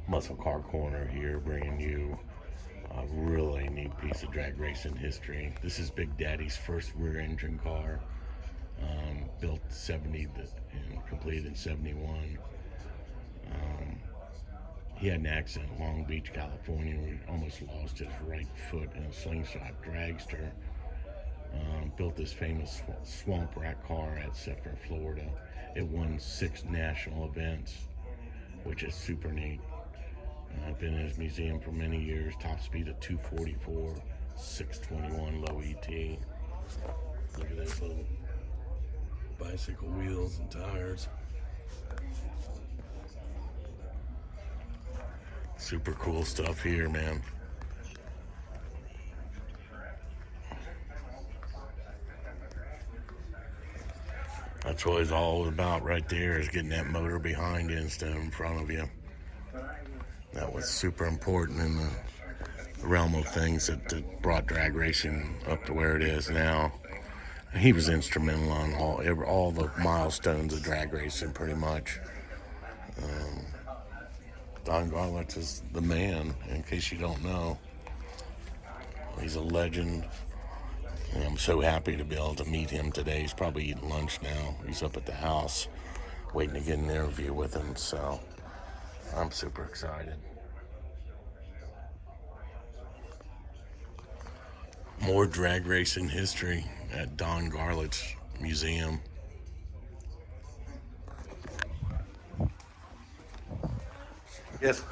Muscle Car Corner here, bringing you a really neat piece of drag racing history. This is Big Daddy's first rear engine car, built 70 and completed in 71. He had an accident in Long Beach, California, where he almost lost his right foot in a slingshot dragster. Built this famous swamp rat car at Sefton, Florida. It won 6 national events, which is super neat. I've been in his museum for many years. Top speed of 244, 621 low ET. Look at those little bicycle wheels and tires. Super cool stuff here, man. That's what it's all about right there, is getting that motor behind you instead of in front of you. That was super important in the realm of things that brought drag racing up to where it is now. He was instrumental on all the milestones of drag racing, pretty much. Don Garlits is the man, in case you don't know. He's a legend. And I'm so happy to be able to meet him today. He's probably eating lunch now. He's up at the house waiting to get an interview with him, so I'm super excited. More drag racing history at Don Garlits Museum. Yes.